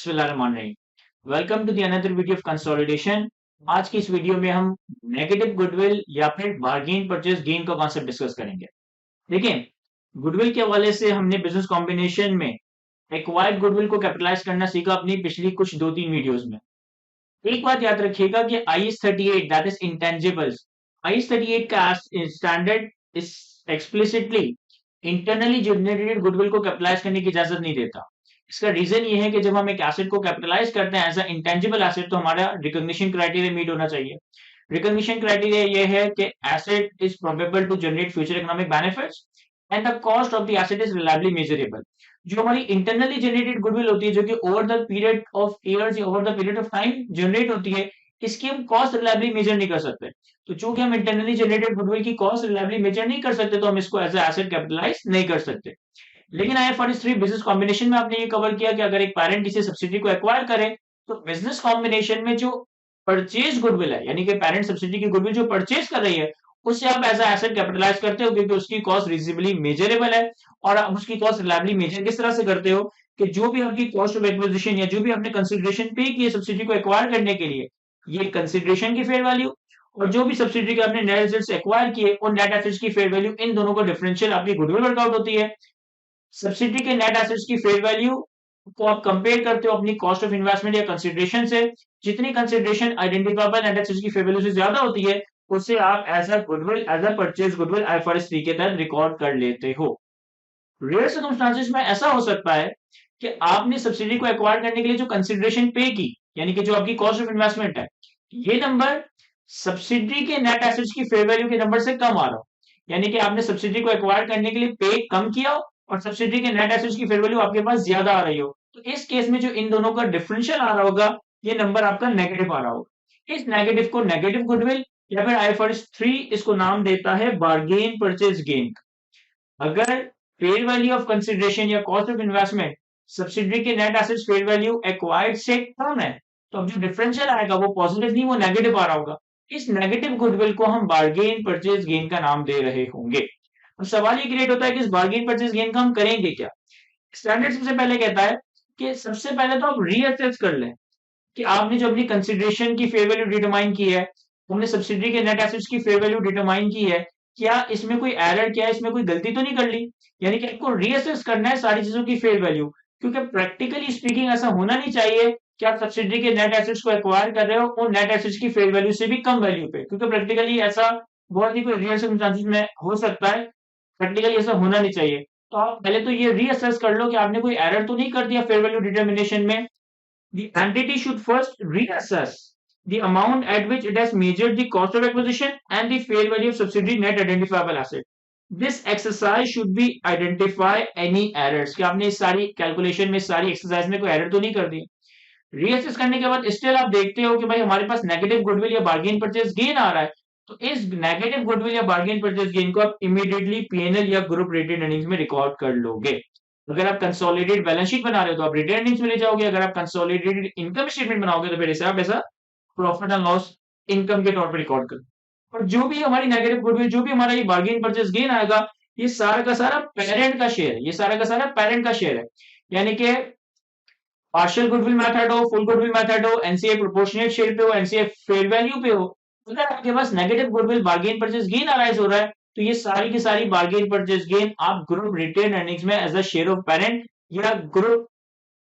बिस्मिल्लाहिर्रहमानिर्रहीम। Welcome to the another video of consolidation. आज की इस वीडियो में हम नेगेटिव गुडविल या फिर बार्गेन परचेज गेन का कॉन्सेप्ट डिस्कस करेंगे। देखिए, गुडविल के हवाले से हमने बिजनेस कॉम्बिनेशन में एक्वायर्ड गुडविल को कैपिटलाइज करना सीखा अपनी पिछली कुछ 2-3 वीडियोस में। एक बात याद रखिएगा कि IS 38 that is intangibles, IS 38 का स्टैंडर्ड इस एक्सप्लिसिटली इंटरनली जनरेटेड गुडविल को कैपिटलाइज करने की इजाजत नहीं देता। इसका रीजन ये है कि जब हम एक एसेट को कैपिटलाइज करते हैं एज अ इंटेंजिबल एसेट, तो हमारा रिकॉग्निशन क्राइटेरिया मीट होना चाहिए। रिकॉग्निशन क्राइटेरिया ये है कि asset is probable to generate future economic benefits and the cost of the asset is reliably measurable. जो हमारी इंटरनली जनरेटेड गुडविल होती है, जो कि over the period of years या over the period of time generate होती है, इसकी हम कॉस्ट रिलायबली मेजर नहीं कर सकते। तो चूंकि हम इंटरनली जनरेटेड गुडविल की कॉस्ट रिलायबली मेजर नहीं कर सकते, तो हम इसको एज एसेट कैपिटलाइज नहीं कर सकते। लेकिन IFRS 3 बिजनेस कॉम्बिनेशन में आपने ये कवर किया कि अगर एक पैरेंट किसी सब्सिडी को एक्वायर करे, तो बिजनेस कॉम्बिनेशन में जो परचेज गुडविल है, यानी कि पैरेंट सब्सिडी की गुडविल जो परचेज कर रही है, उससे आप एज एसेट कैपिटलाइज करते हो, क्योंकि उसकी कॉस्ट रिजिबली मेजरेबल है। और आप उसकी कॉस्ट रिलायबली मेजर किस तरह से करते हो कि जो भी आपकी कॉस्ट ऑफ एक्विजिशन या जो भी आपने कंसिडरेशन पे की है सब्सिडी को एक्वायर करने के लिए, ये कंसिडरेशन की फेयर वैल्यू और जो भी सब्सिडी के आपने नेट एसेट्स एक्वायर किए और नेट एसेट्स की फेयर वैल्यू, इन दोनों का डिफरेंशियल आपकी गुडविल वर्कआउट होती है। सब्सिडी के नेट एसेट्स की फेयर वैल्यू को आप कंपेयर करते हो अपनी कॉस्ट ऑफ इन्वेस्टमेंट या कंसिडरेशन से। जितनी कंसिडरेशन आइडेंटिफाइबल नेट एसेट्स की फेयर वैल्यू से ज्यादा होती है, उससे आप as a goodwill, as a purchase goodwill IFRS 3 के तहत रिकॉर्ड कर लेते हो। रेयर सर्कमस्टांसेस में ऐसा हो सकता है कि आपने सब्सिडी को एक्वायर करने के लिए जो कंसिडरेशन पे की, यानी कि जो आपकी कॉस्ट ऑफ इन्वेस्टमेंट है, ये नंबर सब्सिडी के नेट एसेट्स की फेयर वैल्यू के नंबर से कम आ रहा हो। यानी कि आपने सब्सिडी को एक्वायर करने के लिए पे कम किया हो और सब्सिडी के नेट एसेट्स की फेयर वैल्यू आपके पास ज्यादा आ रही हो। तो इस केस में जो इन दोनों का डिफरेंशियल आ रहा होगा, ये नंबर आपका नेगेटिव आ रहा होगा। इस नेगेटिव को नेगेटिव गुडविल या फिर IFRS 3 इसको नाम देता है बार्गेन परचेज गेन। अगर फेयर वैल्यू ऑफ कंसिडरेशन या कॉस्ट ऑफ इन्वेस्टमेंट सब्सिडी के net assets fair value acquired से कम है, तो अब जो डिफरेंशियल आएगा वो पॉजिटिव नहीं, वो नेगेटिव आ रहा होगा। इस नेगेटिव गुडविल को हम बार्गेन परचेज गेन का नाम दे रहे होंगे। अब सवाल ये क्रिएट होता है कि इस बार्गेन परचेज गेन का हम करेंगे क्या। स्टैंडर्ड सबसे पहले कहता है कि सबसे पहले तो आप रीअसेस कर लें कि आपने जो अपनी कंसिडरेशन की फेयर वैल्यू डिटरमाइन की है, हमने सब्सिडी के नेट एसेट्स की फेयर वैल्यू डिटरमाइन की है, क्या इसमें कोई एरर, क्या इसमें कोई गलती तो नहीं कर ली। यानी कि आपको रीअसेस करना है सारी चीजों की फेयर वैल्यू, क्योंकि प्रैक्टिकली स्पीकिंग ऐसा होना नहीं चाहिए कि आप सब्सिडी के नेट एसेट्स को एक्वायर कर रहे हो और नेट एसेट्स की फेयर वैल्यू से भी कम वैल्यू पे, क्योंकि प्रैक्टिकली ऐसा बहुत ही कोई रियल सर्कमस्टेंसेस में हो सकता है। प्रैक्टिकली ऐसा होना नहीं चाहिए। तो आप पहले तो ये रीअसेस कर लो कि आपने कोई एरर तो नहीं कर दिया फेयर वैल्यू डिटर्मिनेशन में। The entity should first reassess the amount at which it has measured the cost of acquisition and the fair value of subsidiary net identifiable asset. This exercise should be identify any errors कि आपने इस सारी calculation में, सारी exercise में कोई error तो नहीं कर दी। रीअसेस करने के बाद स्टिल आप देखते हो कि भाई हमारे पास नेगेटिव गुडविल या बार्गेन परचेज गेन आ रहा है, तो इस नेगेटिव गुडविल या बार्गेन परचेज गेन को आप इमीडिएटली P&L या ग्रुप रेटेड अर्निंग्स में रिकॉर्ड कर लोगे। अगर आप कंसोलिडेटेड बैलेंस शीट बना रहे हो तो आप रिटेन अर्निंग्स में ले जाओगे। अगर आप कंसोलिडेटेड इनकम स्टेटमेंट बनाओगे तो फिर इसे आप ऐसा प्रॉफिट एंड लॉस इनकम के तौर पर रिकॉर्ड कर। और जो भी हमारी नेगेटिव गुडविल, जो भी हमारा ये बार्गेन परचेज गेन आएगा, ये सारा का सारा पेरेंट का शेयर है, ये सारा का सारा पेरेंट का शेयर है। यानी कि पार्शियल गुडविल मेथड हो, फुल गुडविल मेथड हो, एनसीए प्रोपोर्शनेट शेयर पे हो, एनसीए फेयर वैल्यू पे हो, अगर आपके पास negative goodwill bargain purchase gain arise हो रहा है, तो ये सारी की सारी बार्गेन परचेज गेन आप ग्रुप रिटेन अर्निंग्स में as a share of parent या ग्रुप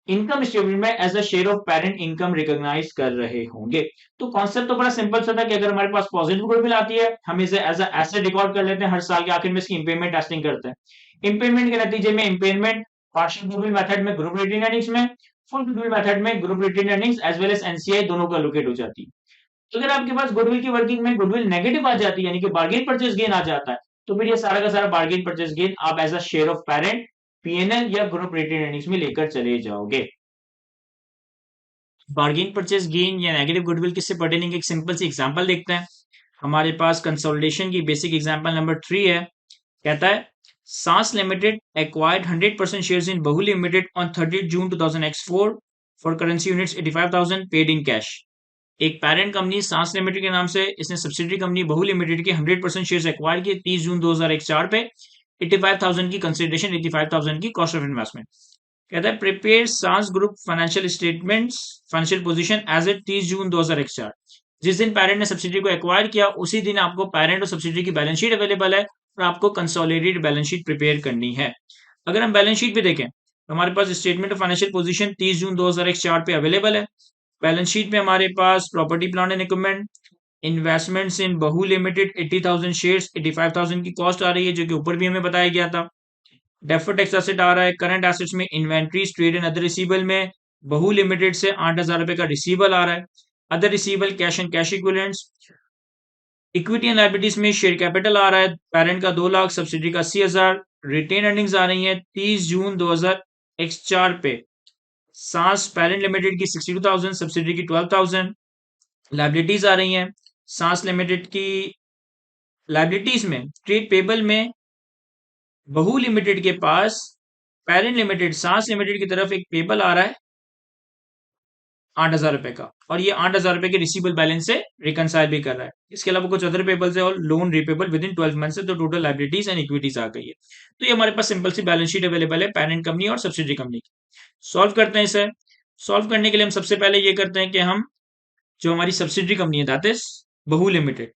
इनकम स्टेटमेंट में as a share of parent income recognise कर रहे होंगे। तो कॉन्सेप्ट तो बड़ा सिंपल सा था कि अगर हमारे पास पॉजिटिव गुडविल आती है, हम इसे एज अ एसेट रिकॉर्ड कर लेते हैं, हर साल के आखिर में इसकी इम्पेयरमेंट टेस्टिंग करते हैं। इम्पेयरमेंट के नतीजे में इम्पेयरमेंट पार्शियल गुडविल मेथड में ग्रुप रिटेन अर्निंग्स में, फुल गुडविल मेथड में group retain earnings as well as NCI दोनों का एलोकेट हो जाती है। तो अगर आपके पास गुडविल की वर्किंग में गुडविल नेगेटिव आ जाती है, यानी कि बार्गेन परचेज गेन आ जाता है, तो फिर ये सारा का सारा बार्गेन परचेज गेन आप as a share of parent P&L या ग्रुप रिटेन अर्निंग्स में लेकर चले जाओगे। बार्गेन परचेज गेन या नेगेटिव गुडविल किससे पर्टेनिंग, एक सिंपल सी एग्जांपल देखते हैं। हमारे पास कंसोलिडेशन की बेसिक एग्जांपल नंबर 3 है। कहता है सांस limited acquired 100% shares in Bahu limited on 30 June 2004 for currency units 85,000 paid in cash. एक पेरेंट कंपनी सांस लिमिटेड के नाम से इसने सब्सिडरी कंपनी बहु लिमिटेड के 100% शेयर्स एक्वायर किए 30 जून 2004 पे 85,000 की कंसिडरेशन, 85,000 की कॉस्ट ऑफ इन्वेस्टमेंट। कहता है प्रिपेयर सांस group financial statements financial position as at 30 June 2004। जिस दिन पेरेंट ने सब्सिडी को एक्वायर किया उसी दिन आपको पेरेंट और सब्सिडी की बैलेंस शीट अवेलेबल है और आपको कंसोलिडेटेड बैलेंस शीट प्रिपेयर करनी है। अगर हम बैलेंस शीट भी देखें तो हमारे पास statement of financial position 30 June 2004 पे अवेलेबल है। बैलेंस शीट में हमारे पास property plant and equipment, investments in Bahu limited 80,000 shares 85,000 की कॉस्ट आ रही है, जो कि ऊपर भी हमें बताया गया था। डेफर्ड टैक्स एसेट आ रहा है। करंट एसेट्स में inventories, trade and other receivable में बहु लिमिटेड से 8,000 रुपए का रिसीवेबल आ रहा है। Other receivable cash and cash equivalents. Equity and liabilities में शेयर कैपिटल आ रहा है, पेरेंट का 2 लाख, सब्सिडी का 80,000। रिटेन अर्निंग्स आ रही है 30 जून 2004 पे सांस पेरेंट लिमिटेड की 62,000, सब्सिडी की 12,000। लाइबिलिटीज आ रही हैं सांस लिमिटेड की। लाइबिलिटीज में ट्रेड पेबल में बहु लिमिटेड के पास पेरेंट लिमिटेड सांस लिमिटेड की तरफ एक पेबल आ रहा है 8,000 रुपए का, और ये 8,000 रुपए के रिसीवेबल बैलेंस से रिकनसाइल भी कर रहा है। इसके अलावा कुछ अदर पेबल्स है और loan repayable with in 12 month से, तो टोटल लाइबिलिटीज एंड इक्विटीज आ गई है। तो ये हमारे पास सिंपल सी बैलेंस शीट अवेलेबल है पेरेंट कंपनी और सब्सिडी कंपनी की। सॉल्व करते हैं इसे। सॉल्व करने के लिए हम सबसे पहले ये करते हैं कि हम जो हमारी सब्सिडी कंपनी है दैट इज बहु लिमिटेड,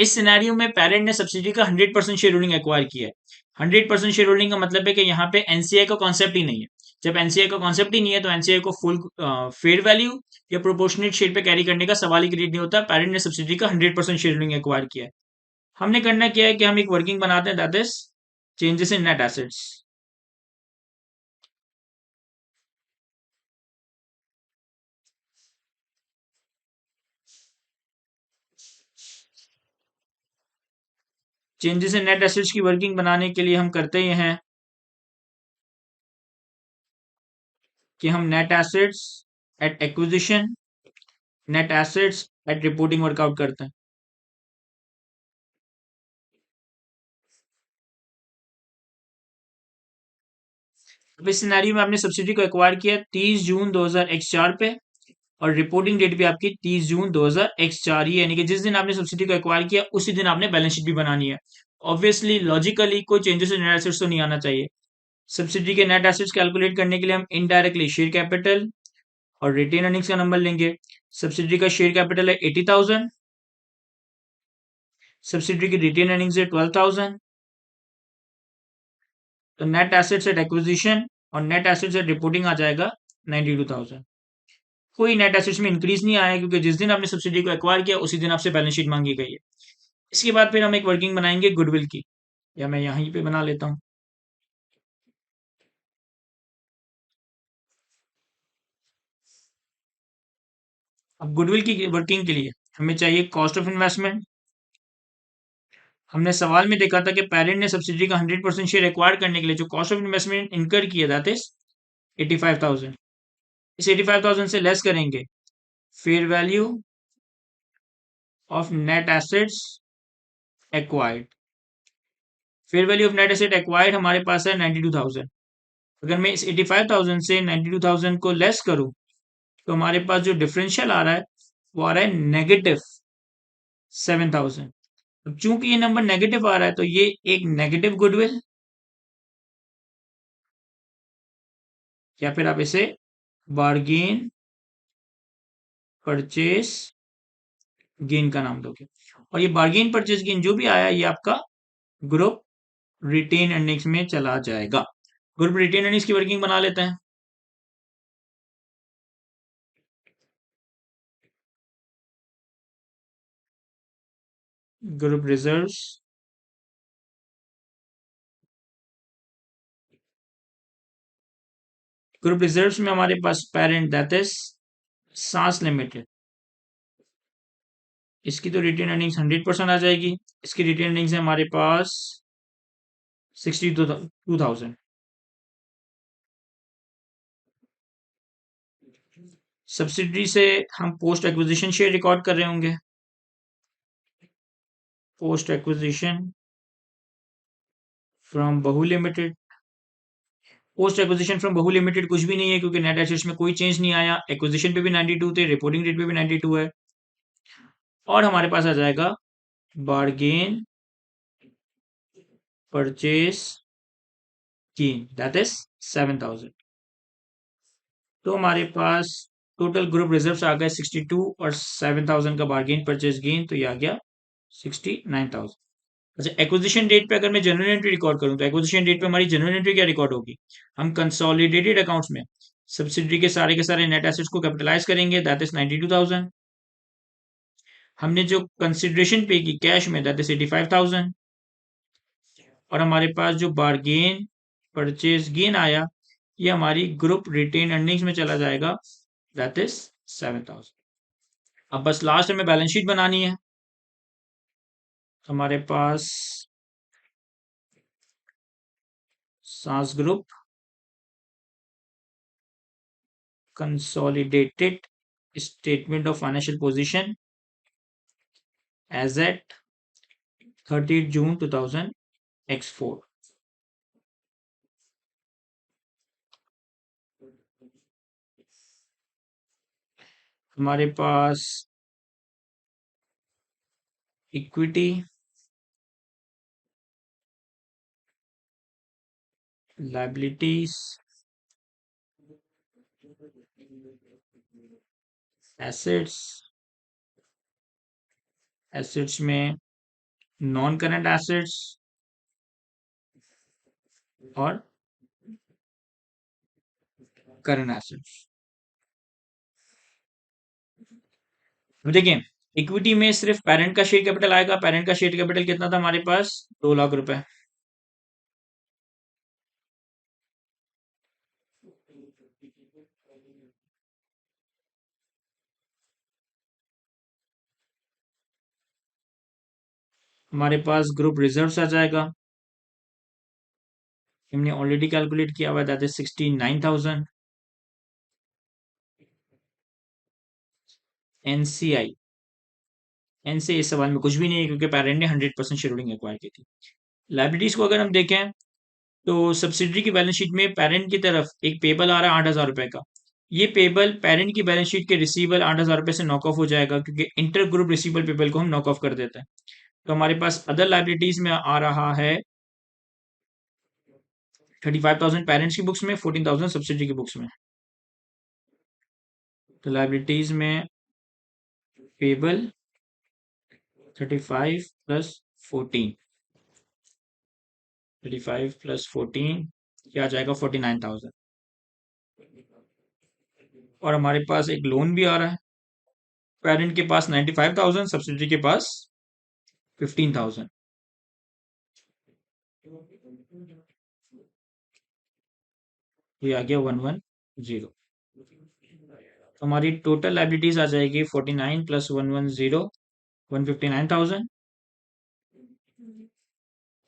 इस सिनेरियो में पेरेंट ने सब्सिडी का 100% शेयर होल्डिंग एक्वायर किया है। 100% शेयर होल्डिंग का मतलब है कि यहाँ पे एनसीआई का कॉन्सेप्ट ही नहीं है। जब एनसीआई का कॉन्सेप्ट ही नहीं है तो एनसीआई को फुल फेयर वैल्यू या प्रोपोर्शनेट शेयर पे कैरी करने का सवाल ही क्रिएट नहीं होता। पेरेंट ने सब्सिडी का 100% शेयर होल्डिंग एक्वायर किया है। हमने करना क्या है कि हम एक वर्किंग बनाते हैं that is changes in net assets. Changes in net assets की वर्किंग बनाने के लिए हम करते ये हैं कि हम net assets at acquisition, net assets at reporting work out करते हैं। अब इस सिनेरियो में आपने सब्सिडी को एक्वायर किया 30 जून 2004 पे और रिपोर्टिंग डेट भी आपकी 30 जून 2004 ही है, यानी कि जिस दिन आपने सब्सिडी को एक्वायर किया उसी दिन आपने बैलेंस शीट भी बनानी है। ऑब्वियसली लॉजिकली कोई चेंजेस इन नेट एसेट्स तो नहीं आना चाहिए। सब्सिडी के नेट एसेट्स कैलकुलेट करने के लिए हम इनडायरेक्टली शेयर कैपिटल और रिटेन अर्निंग्स का नंबर लेंगे। सब्सिडी का शेयर कैपिटल है 80,000, सब्सिडी की रिटेन अर्निंग्स है 12,000, तो नेट एसेट्स एट एक्विजिशन और नेट एसेट्स एट रिपोर्टिंग आ जाएगा 92,000। कोई नेट एसेट्स में इंक्रीज नहीं आया क्योंकि जिस दिन आपने सब्सिडी को एक्वायर किया उसी दिन आपसे बैलेंस शीट मांगी गई है। इसके बाद फिर हम एक वर्किंग बनाएंगे गुडविल की, या मैं यहीं पे बना लेता हूँ। अब गुडविल की वर्किंग के लिए हमें चाहिए कॉस्ट ऑफ इन्वेस्टमेंट। हमने सवाल में देखा था कि पेरेंट ने सब्सिडी का 100% शेयर एक्वायर करने के लिए जो कॉस्ट ऑफ इन्वेस्टमेंट इनकर किया दैट इज 85,000। इस 85,000 से लेस करेंगे fair value of net assets acquired. Fair value of net asset acquired हमारे पास है 92,000। अगर मैं इस 85,000 से 92,000 को लेस करूं तो हमारे पास जो डिफरेंशियल आ रहा है वो आ रहा है नेगेटिव 7,000। अब चूंकि ये नंबर नेगेटिव आ रहा है तो ये एक नेगेटिव गुडविल, या फिर आप इसे बार्गेन परचेस गेन का नाम दोगे। और ये बार्गेन परचेस गेन जो भी आया ये आपका ग्रुप रिटेन अर्निंग्स में चला जाएगा। ग्रुप रिटेन अर्निंग्स की वर्किंग बना लेते हैं। ग्रुप रिजर्व्स, ग्रुप रिजर्व्स में हमारे पास पेरेंट दैट इज सांस लिमिटेड, इसकी तो रिटेन अर्निंग्स 100% आ जाएगी। इसकी रिटेन अर्निंग्स है हमारे पास 62,000। सब्सिडरी से हम पोस्ट एक्विजिशन शेयर रिकॉर्ड कर रहे होंगे। पोस्ट एक्विजिशन फ्रॉम बहु लिमिटेड। पोस्ट एक्विजिशन फ्रॉम बहु लिमिटेड कुछ भी नहीं है क्योंकि नेट एसेट्स में कोई चेंज नहीं आया। एक्विजिशन पे भी 92 थे, रिपोर्टिंग डेट पे भी 92 है। और हमारे पास आ जाएगा bargain purchase gain that is 7,000। तो हमारे पास टोटल ग्रुप रिजर्व्स आ गए 62 और 7,000 का बारगेन परचेज गेन, तो ये आ गया 69,000। अच्छा, एक्विजिशन डेट पे अगर मैं जनरल एंट्री रिकॉर्ड करूं तो एक्विजिशन डेट पे हमारी जनरल एंट्री क्या रिकॉर्ड होगी? हम कंसोलिडेटेड अकाउंट्स में सब्सिडरी के सारे नेट एसेट्स को कैपिटलाइज करेंगे, दैट इज 92,000। हमने जो कंसिडरेशन पे की कैश में, दैट इज 85,000। और हमारे पास जो बारगेन परचेज गेन आया, ये हमारी ग्रुप रिटेन अर्निंग्स में चला जाएगा, दैट इज 7,000। अब बस लास्ट में बैलेंस शीट बनानी है। हमारे पास सांस group consolidated statement of financial position as at 30 June 2000 X4। हमारे पास इक्विटी, लायबिलिटीज, एसेट्स, एसेट्स में नॉन करंट एसेट्स और करंट एसेट्स। देखिए, इक्विटी में सिर्फ पेरेंट का शेयर कैपिटल आएगा। पेरेंट का शेयर कैपिटल कितना था हमारे पास? 2 लाख रुपए। हमारे पास ग्रुप रिजर्व्स आ जाएगा, हमने ऑलरेडी कैलकुलेट किया हुआ है, दैट इज 69,000। एनसीआई, एन से इस सवाल में कुछ भी नहीं है क्योंकि पेरेंट ने 100% शेयर होल्डिंग एक्वायर की थी। लाइबिलिटीज को अगर हम देखें तो सब्सिडरी की बैलेंस शीट में पेरेंट की तरफ एक पेबल आ रहा है 8,000 रुपए का। ये पेबल पेरेंट की बैलेंस शीट के रिसीवल 8,000 रुपए से नॉक ऑफ हो जाएगा क्योंकि इंटर ग्रुप रिसीवल पेबल को हम नॉक ऑफ कर देते हैं। तो हमारे पास अदर लाइबिलिटीज में आ रहा है 35,000 पेरेंट्स की बुक्स में, 14,000 सब्सिडरी की बुक्स में। तो लाइबिलिटीज में पेबल 35 प्लस 14, 35 प्लस 14 क्या आ जाएगा? 49,000। और हमारे पास एक लोन भी आ रहा है, पेरेंट के पास 95,000, सब्सिडरी के पास 15,000। ये आ गया 110। हमारी टोटल लाइबिलिटीज आ जाएगी 49 प्लस 110, 159,000।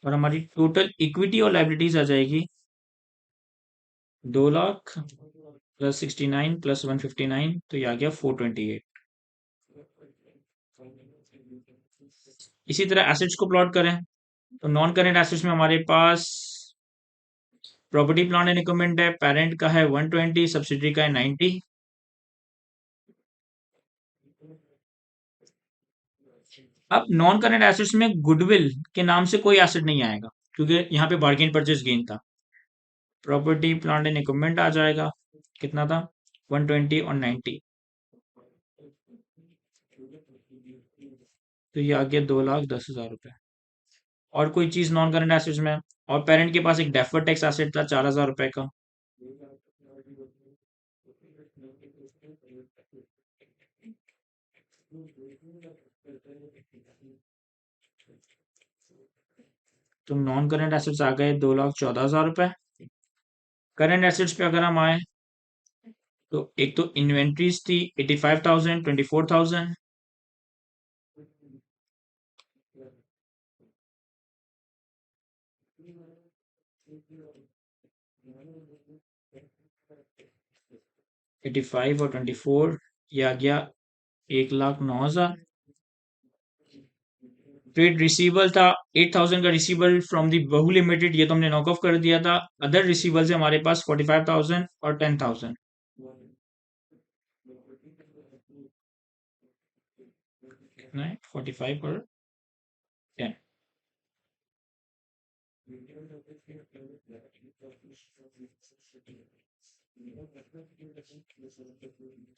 और हमारी टोटल इक्विटी और लाइबिलिटीज आ जाएगी 2 लाख प्लस 69 प्लस 159, तो ये आ गया 428। इसी तरह एसेट्स को प्लॉट करें तो नॉन करेंट एसेट्स में हमारे पास प्रॉपर्टी प्लांट एंड इक्विपमेंट है, पेरेंट का है 120, सब्सिडरी का है 90। अब नॉन करंट एसेट्स में गुडविल के नाम से कोई एसेट नहीं आएगा क्योंकि यहाँ पे बार्गेन परचेज गेन था। प्रॉपर्टी प्लांट एंड इक्विपमेंट आ जाएगा, कितना था? 120 और 90, तो ये आ गया 2,10,000 रुपए। और कोई चीज नॉन करंट एसेट्स में, और पेरेंट के पास एक डेफर्ड टैक्स एसेट था 4,000 रुपए का। तो नॉन करंट एसेट्स आ गए 2,14,000 रुपए। करंट एसेट्स पे अगर हम आए तो एक तो इन्वेंट्रीज थी 85,000, 24,000। एटी फाइव और 24, ये आ गया 1,09,000। ट्रेड रिसीवल था 8,000 का रिसीवल फ्रॉम दी बहु लिमिटेड, ये तो हमने नॉक ऑफ कर दिया था। अदर रिसीवल से हमारे पास 45,000 और 10,000। 45 और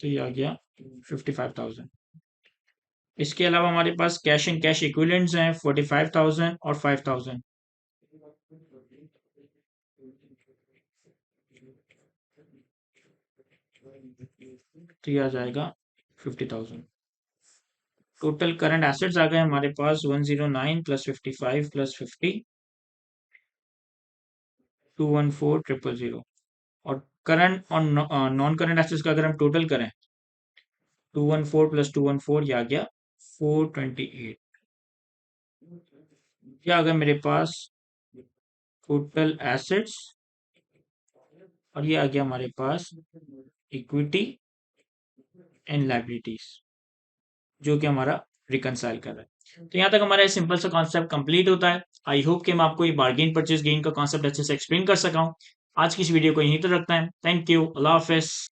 तो ये आ गया 55,000। इसके अलावा हमारे पास कैश एंड कैश इक्विवेलेंट्स हैं 45,000 और 5,000। तो ये आ जाएगा 50,000। टोटल करंट एसेट्स आ गए हमारे पास 109 प्लस 55 प्लस 50 214,000। और करंट और नॉन करंट एसेट्स का अगर हम टोटल करें 214 प्लस 214 ये आ गया 428। ये आ गया मेरे पास टोटल एसेट्स और ये आ गया हमारे पास इक्विटी एंड लायबिलिटीज जो कि हमारा रिकंसाइल कर रहा है। तो यहाँ तक हमारा सिंपल सा कॉन्सेप्ट कंप्लीट होता है। आई होप कि मैं आपको ये बार्गेन परचेज गेन का कॉन्सेप्ट अच्छे से एक्सप्लेन कर सका हूँ। आज की इस वीडियो को यहीं तक रखता है। Thank you. Allah Hafiz.